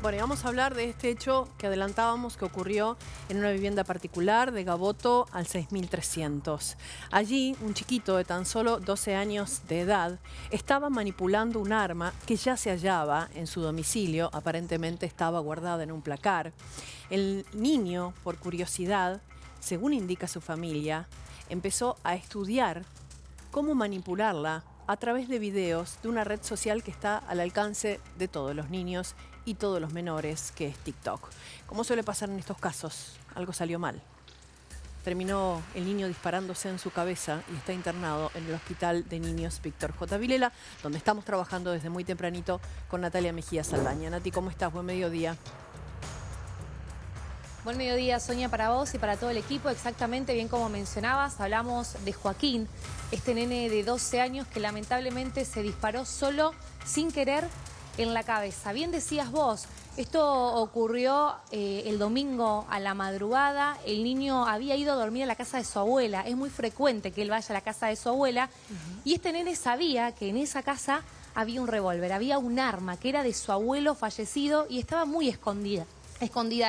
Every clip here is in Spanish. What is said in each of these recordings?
Bueno, y vamos a hablar de este hecho que adelantábamos que ocurrió en una vivienda particular de Gaboto al 6300. Allí, un chiquito de tan solo 12 años de edad estaba manipulando un arma que ya se hallaba en su domicilio, aparentemente estaba guardada en un placar. El niño, por curiosidad, según indica su familia, empezó a estudiar cómo manipularla a través de videos de una red social que está al alcance de todos los niños y todos los menores, que es TikTok. Como suele pasar en estos casos, algo salió mal. Terminó el niño disparándose en su cabeza y está internado en el Hospital de Niños Víctor J. Vilela, donde estamos trabajando desde muy tempranito con Natalia Mejía Saldaña. Nati, ¿cómo estás? Buen mediodía. Buen mediodía, Sonia, para vos y para todo el equipo. Exactamente, bien como mencionabas, hablamos de Joaquín, este nene de 12 años que lamentablemente se disparó solo, sin querer, en la cabeza. Bien decías vos, esto ocurrió el domingo a la madrugada. El niño había ido a dormir a la casa de su abuela. Es muy frecuente que él vaya a la casa de su abuela. Y este nene sabía que en esa casa había un revólver, había un arma que era de su abuelo fallecido y estaba muy escondida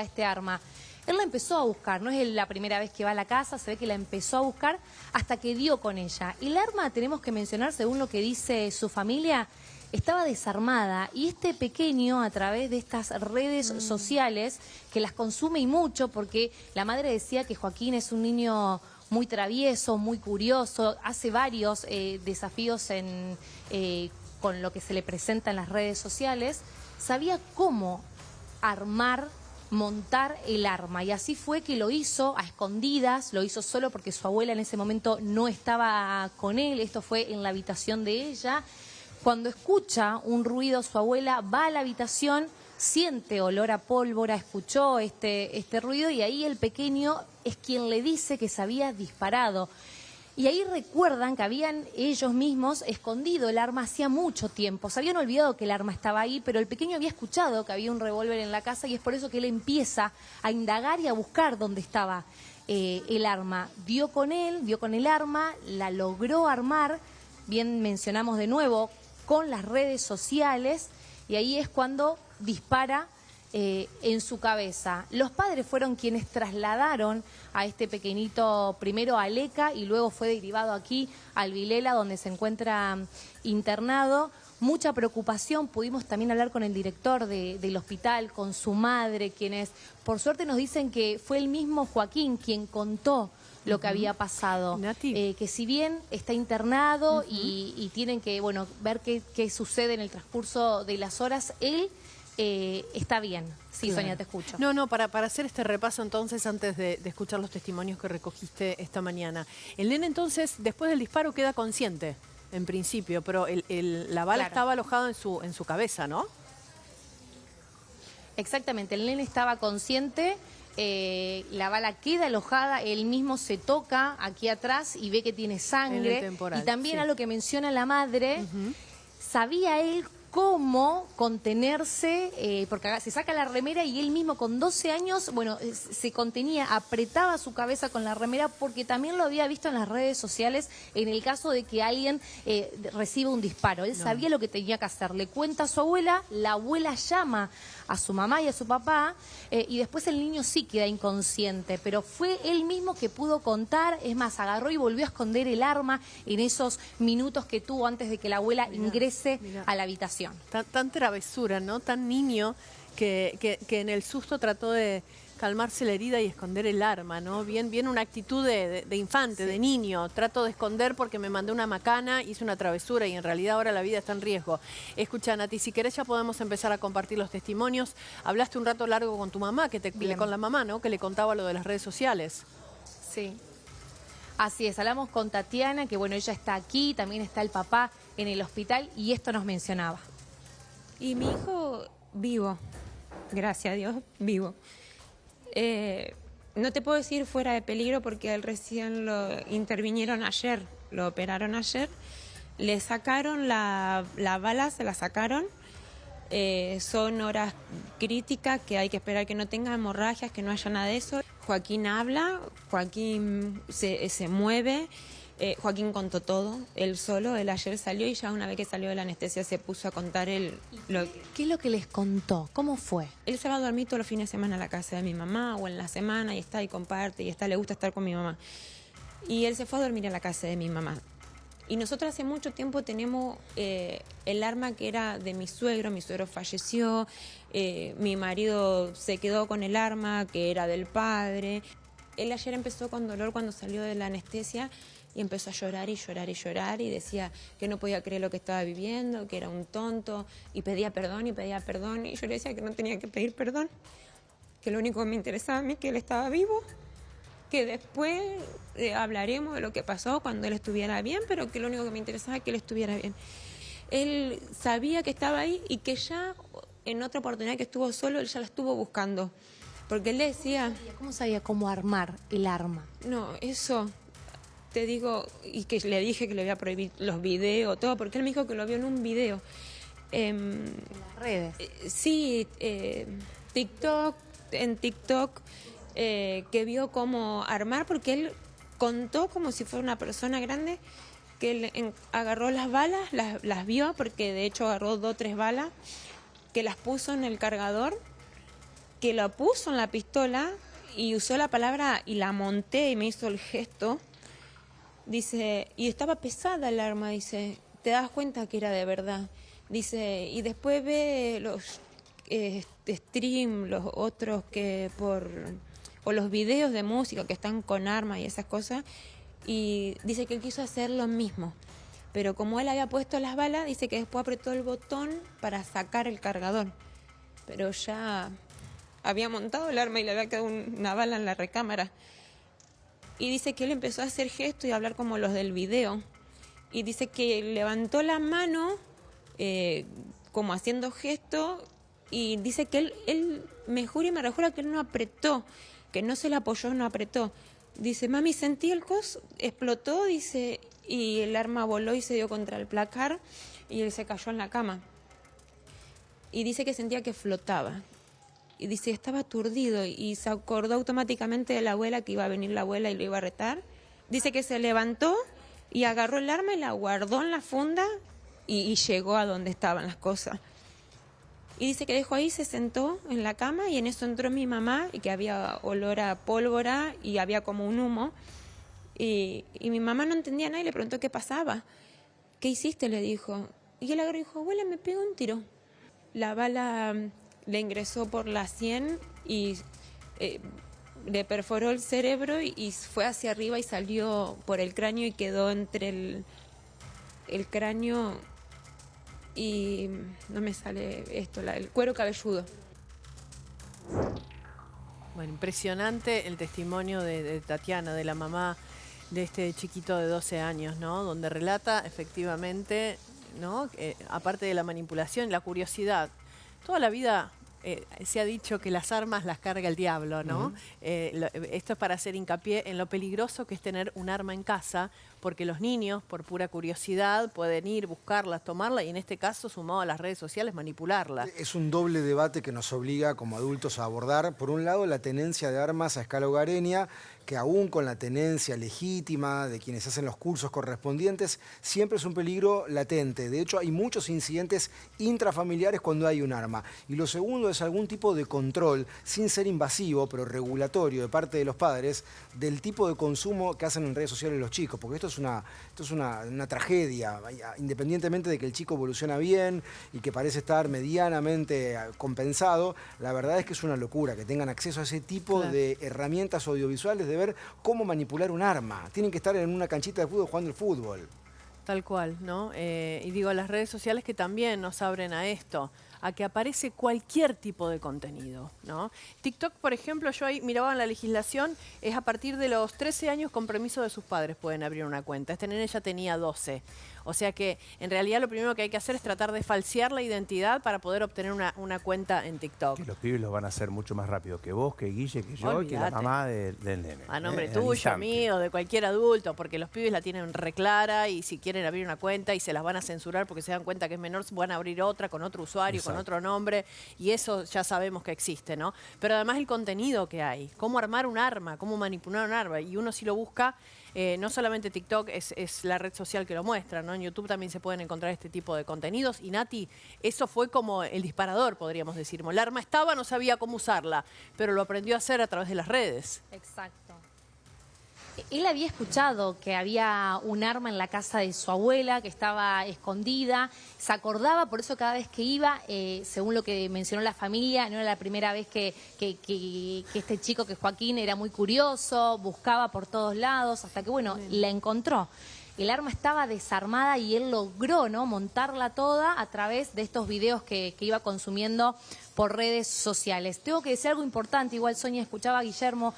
este arma. Él la empezó a buscar, no es la primera vez que va a la casa, se ve que la empezó a buscar hasta que dio con ella. Y el arma, tenemos que mencionar, según lo que dice su familia, estaba desarmada. Y este pequeño, a través de estas redes sociales, que las consume y mucho, porque la madre decía que Joaquín es un niño muy travieso, muy curioso, hace varios desafíos con lo que se le presenta en las redes sociales, sabía cómo montar el arma, y así fue que lo hizo a escondidas, lo hizo solo porque su abuela en ese momento no estaba con él. Esto fue en la habitación de ella. Cuando escucha un ruido, su abuela va a la habitación, siente olor a pólvora, escuchó este ruido, y ahí el pequeño es quien le dice que se había disparado. Y ahí recuerdan que habían ellos mismos escondido el arma hacía mucho tiempo. Se habían olvidado que el arma estaba ahí, pero el pequeño había escuchado que había un revólver en la casa y es por eso que él empieza a indagar y a buscar dónde estaba el arma. Dio con el arma, la logró armar, bien mencionamos de nuevo, con las redes sociales, y ahí es cuando dispara en su cabeza. Los padres fueron quienes trasladaron a este pequeñito primero a Leca y luego fue derivado aquí al Vilela, donde se encuentra internado. Mucha preocupación, pudimos también hablar con el director del hospital, con su madre, quienes por suerte nos dicen que fue el mismo Joaquín quien contó lo que había pasado, que si bien está internado y tienen que ver qué sucede en el transcurso de las horas, él está bien. Sí, claro. Sonia, te escucho. No, para hacer este repaso entonces, antes de escuchar los testimonios que recogiste esta mañana. El nene entonces, después del disparo, queda consciente, en principio, pero la bala estaba alojada en su cabeza, ¿no? Exactamente, el nene estaba consciente, la bala queda alojada, él mismo se toca aquí atrás y ve que tiene sangre. Temporal, y también a lo que menciona la madre, sabía él cómo contenerse, porque se saca la remera y él mismo con 12 años, se contenía, apretaba su cabeza con la remera porque también lo había visto en las redes sociales en el caso de que alguien reciba un disparo. Él sabía lo que tenía que hacer. Le cuenta a su abuela, la abuela llama a su mamá y a su papá y después el niño sí queda inconsciente, pero fue él mismo que pudo contar. Es más, agarró y volvió a esconder el arma en esos minutos que tuvo antes de que la abuela ingrese a la habitación. Tan travesura, ¿no? Tan niño que en el susto trató de calmarse la herida y esconder el arma, ¿no? Bien una actitud de infante, de niño. Trato de esconder porque me mandé una macana, hice una travesura y en realidad ahora la vida está en riesgo. Escucha, Nati, si querés ya podemos empezar a compartir los testimonios. Hablaste un rato largo con tu mamá, con la mamá, ¿no? Que le contaba lo de las redes sociales. Sí. Así es, hablamos con Tatiana, que ella está aquí, también está el papá en el hospital y esto nos mencionaba. Y mi hijo vivo, gracias a Dios, vivo. No te puedo decir fuera de peligro porque él recién lo intervinieron ayer, lo operaron ayer. Le sacaron la bala, se la sacaron. Son horas críticas que hay que esperar que no tenga hemorragias, que no haya nada de eso. Joaquín habla, Joaquín se mueve, Joaquín contó todo, él solo. Él ayer salió y ya una vez que salió de la anestesia se puso a contar él. ¿Qué es lo que les contó? ¿Cómo fue? Él se va a dormir todos los fines de semana a la casa de mi mamá o en la semana y está y comparte y está, le gusta estar con mi mamá. Y él se fue a dormir a la casa de mi mamá. Y nosotros hace mucho tiempo tenemos el arma que era de mi suegro falleció, mi marido se quedó con el arma que era del padre. Él ayer empezó con dolor cuando salió de la anestesia y empezó a llorar y llorar y llorar y decía que no podía creer lo que estaba viviendo, que era un tonto y pedía perdón y pedía perdón. Y yo le decía que no tenía que pedir perdón, que lo único que me interesaba a mí es que él estaba vivo, que después hablaremos de lo que pasó cuando él estuviera bien, pero que lo único que me interesaba es que él estuviera bien. Él sabía que estaba ahí y que ya en otra oportunidad que estuvo solo, él ya la estuvo buscando. Porque él le decía... ¿Cómo sabía cómo armar el arma? No, eso te digo, y que le dije que le voy a prohibir los videos, todo, porque él me dijo que lo vio en un video. En las redes. Sí, TikTok, en TikTok, que vio cómo armar, porque él contó como si fuera una persona grande, que él agarró las balas, las vio, porque de hecho agarró 2 o 3 balas, que las puso en el cargador, que lo puso en la pistola y usó la palabra y la monté y me hizo el gesto. Dice, y estaba pesada el arma, dice, te das cuenta que era de verdad. Dice, y después ve los stream, los otros que o los videos de música que están con armas y esas cosas, y dice que él quiso hacer lo mismo. Pero como él había puesto las balas, dice que después apretó el botón para sacar el cargador. Pero ya había montado el arma y le había quedado una bala en la recámara. Y dice que él empezó a hacer gestos y a hablar como los del video. Y dice que levantó la mano como haciendo gestos y dice que él me jura y me rejura que él no apretó, que no se le apoyó, no apretó. Dice, mami, sentí el coso, explotó, dice, y el arma voló y se dio contra el placar y él se cayó en la cama. Y dice que sentía que flotaba. Y dice, estaba aturdido y se acordó automáticamente de la abuela, que iba a venir la abuela y lo iba a retar. Dice que se levantó y agarró el arma y la guardó en la funda y llegó a donde estaban las cosas. Y dice que dejó ahí, se sentó en la cama y en eso entró mi mamá y que había olor a pólvora y había como un humo. Y mi mamá no entendía nada y le preguntó qué pasaba. ¿Qué hiciste?, le dijo. Y él agarró y dijo, abuela, me pegó un tiro. La bala le ingresó por la sien y le perforó el cerebro y fue hacia arriba y salió por el cráneo y quedó entre el cráneo y no me sale esto, el cuero cabelludo. Bueno, impresionante el testimonio de Tatiana, de la mamá de este chiquito de 12 años, ¿no? Donde relata efectivamente, ¿no? Aparte de la manipulación, la curiosidad. Toda la vida se ha dicho que las armas las carga el diablo, ¿no? Esto es para hacer hincapié en lo peligroso que es tener un arma en casa, porque los niños, por pura curiosidad, pueden ir, buscarlas, tomarla y en este caso, sumado a las redes sociales, manipularla. Es un doble debate que nos obliga como adultos a abordar. Por un lado, la tenencia de armas a escala hogareña, que aún con la tenencia legítima de quienes hacen los cursos correspondientes, siempre es un peligro latente. De hecho, hay muchos incidentes intrafamiliares cuando hay un arma. Y lo segundo es algún tipo de control, sin ser invasivo, pero regulatorio de parte de los padres, del tipo de consumo que hacen en redes sociales los chicos. Porque esto es una tragedia, independientemente de que el chico evoluciona bien y que parece estar medianamente compensado, la verdad es que es una locura que tengan acceso a ese tipo de herramientas audiovisuales de ver cómo manipular un arma. Tienen que estar en una canchita de fútbol jugando el fútbol. Tal cual, ¿no? Y digo, las redes sociales que también nos abren a esto, a que aparece cualquier tipo de contenido, ¿no? TikTok, por ejemplo, yo ahí miraba en la legislación, es a partir de los 13 años con permiso de sus padres pueden abrir una cuenta. Este nene ya tenía 12. O sea que en realidad lo primero que hay que hacer es tratar de falsear la identidad para poder obtener una cuenta en TikTok. Que los pibes los van a hacer mucho más rápido que vos, que Guille, que yo, Olvídate. y que la mamá del nene. A nombre tuyo, mío, de cualquier adulto, porque los pibes la tienen reclara y si quieren abrir una cuenta y se las van a censurar porque se dan cuenta que es menor, van a abrir otra con otro usuario, con con otro nombre, y eso ya sabemos que existe, ¿no? Pero además el contenido que hay, cómo armar un arma, cómo manipular un arma, y uno si lo busca, no solamente TikTok es la red social que lo muestra, ¿no? En YouTube también se pueden encontrar este tipo de contenidos, y Nati, eso fue como el disparador, podríamos decir. El arma estaba, no sabía cómo usarla, pero lo aprendió a hacer a través de las redes. Exacto. Él había escuchado que había un arma en la casa de su abuela, que estaba escondida, se acordaba, por eso cada vez que iba, según lo que mencionó la familia, no era la primera vez que este chico, que Joaquín, era muy curioso, buscaba por todos lados, hasta que, bueno, la encontró. El arma estaba desarmada y él logró, ¿no?, montarla toda a través de estos videos que iba consumiendo por redes sociales. Tengo que decir algo importante, igual Sonia escuchaba a Guillermo,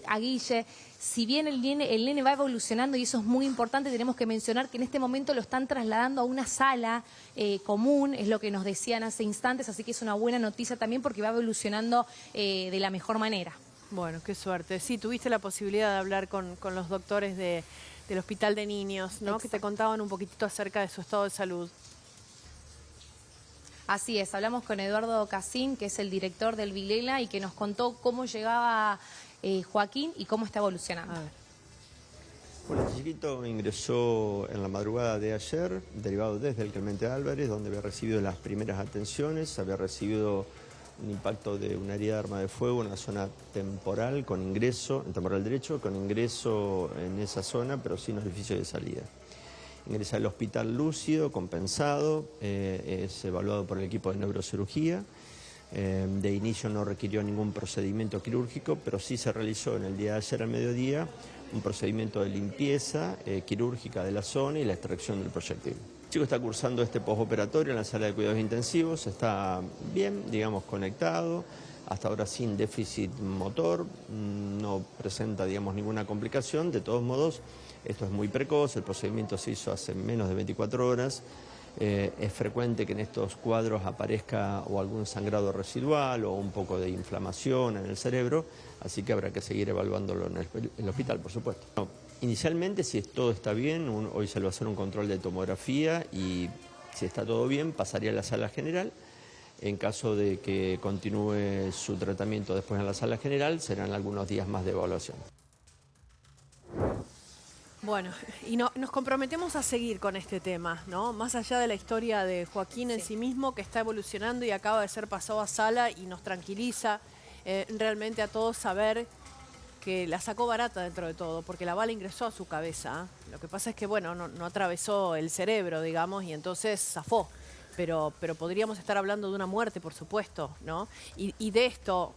a Guille. Si bien el nene va evolucionando, y eso es muy importante, tenemos que mencionar que en este momento lo están trasladando a una sala común, es lo que nos decían hace instantes, así que es una buena noticia también porque va evolucionando de la mejor manera. Bueno, qué suerte. Sí, tuviste la posibilidad de hablar con los doctores del Hospital de Niños, ¿no? Que te contaban un poquitito acerca de su estado de salud. Así es, hablamos con Eduardo Casín, que es el director del Vilela, y que nos contó cómo llegaba Joaquín y cómo está evolucionando. A ver. Bueno, este chiquito ingresó en la madrugada de ayer, derivado desde el Clemente Álvarez, donde había recibido las primeras atenciones, había recibido un impacto de una herida de arma de fuego en la zona temporal, con ingreso, en temporal derecho, con ingreso en esa zona, pero sin orificio de salida. Ingresa al hospital lúcido, compensado, es evaluado por el equipo de neurocirugía. De inicio no requirió ningún procedimiento quirúrgico, pero sí se realizó en el día de ayer al mediodía un procedimiento de limpieza quirúrgica de la zona y la extracción del proyectil. El chico está cursando este postoperatorio en la sala de cuidados intensivos, está bien, digamos, conectado, hasta ahora sin déficit motor, no presenta, digamos, ninguna complicación. De todos modos, esto es muy precoz, el procedimiento se hizo hace menos de 24 horas. Es frecuente que en estos cuadros aparezca o algún sangrado residual o un poco de inflamación en el cerebro, así que habrá que seguir evaluándolo en el hospital, por supuesto. No, inicialmente, si todo está bien, hoy se le va a hacer un control de tomografía y si está todo bien, pasaría a la sala general. En caso de que continúe su tratamiento después en la sala general, serán algunos días más de evaluación. Bueno, y nos comprometemos a seguir con este tema, ¿no? Más allá de la historia de Joaquín en sí mismo, que está evolucionando y acaba de ser pasado a sala, y nos tranquiliza realmente a todos saber que la sacó barata dentro de todo, porque la bala ingresó a su cabeza. Lo que pasa es que, bueno, no atravesó el cerebro, digamos, y entonces zafó. Pero podríamos estar hablando de una muerte, por supuesto, ¿no? Y de esto,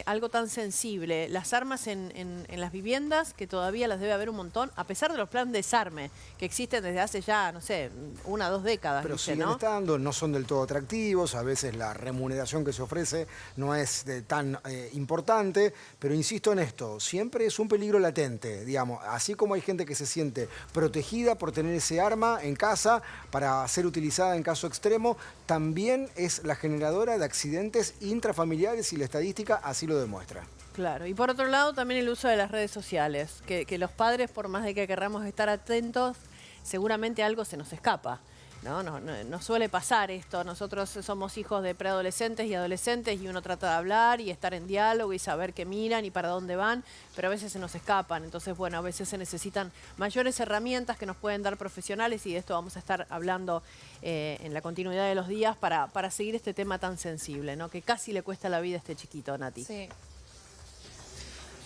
algo tan sensible, las armas en las viviendas, que todavía las debe haber un montón, a pesar de los planes de desarme, que existen desde hace ya, no sé, 1 o 2 décadas. Pero dice, siguen ¿no? estando, no son del todo atractivos, a veces la remuneración que se ofrece no es tan importante, pero insisto en esto, siempre es un peligro latente, digamos, así como hay gente que se siente protegida por tener ese arma en casa para ser utilizada en caso extremo, también es la generadora de accidentes intrafamiliares y la estadística así lo demuestra. Claro, y por otro lado también el uso de las redes sociales, que los padres, por más de que querramos estar atentos, seguramente algo se nos escapa. No suele pasar esto. Nosotros somos hijos de preadolescentes y adolescentes y uno trata de hablar y estar en diálogo y saber qué miran y para dónde van, pero a veces se nos escapan. Entonces, bueno, a veces se necesitan mayores herramientas que nos pueden dar profesionales, y de esto vamos a estar hablando en la continuidad de los días para seguir este tema tan sensible, ¿no? Que casi le cuesta la vida a este chiquito, Nati. Sí.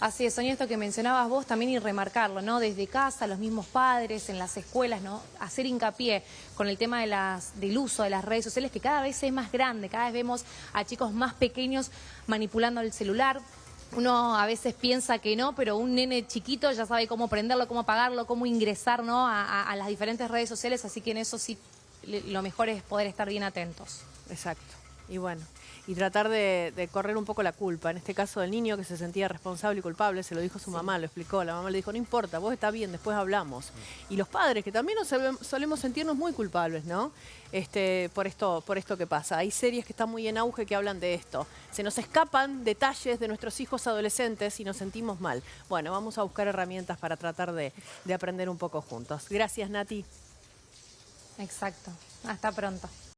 Así es, Sonia, esto que mencionabas vos también, y remarcarlo, ¿no? Desde casa, los mismos padres, en las escuelas, ¿no? Hacer hincapié con el tema del uso de las redes sociales, que cada vez es más grande, cada vez vemos a chicos más pequeños manipulando el celular. Uno a veces piensa que no, pero un nene chiquito ya sabe cómo prenderlo, cómo apagarlo, cómo ingresar, ¿no?, a las diferentes redes sociales, así que en eso sí lo mejor es poder estar bien atentos. Exacto. Y bueno, y tratar de correr un poco la culpa. En este caso del niño que se sentía responsable y culpable, se lo dijo su mamá, lo explicó. La mamá le dijo, no importa, vos está bien, después hablamos. Y los padres, que también solemos sentirnos muy culpables, ¿no? Por esto que pasa. Hay series que están muy en auge que hablan de esto. Se nos escapan detalles de nuestros hijos adolescentes y nos sentimos mal. Bueno, vamos a buscar herramientas para tratar de aprender un poco juntos. Gracias, Nati. Exacto. Hasta pronto.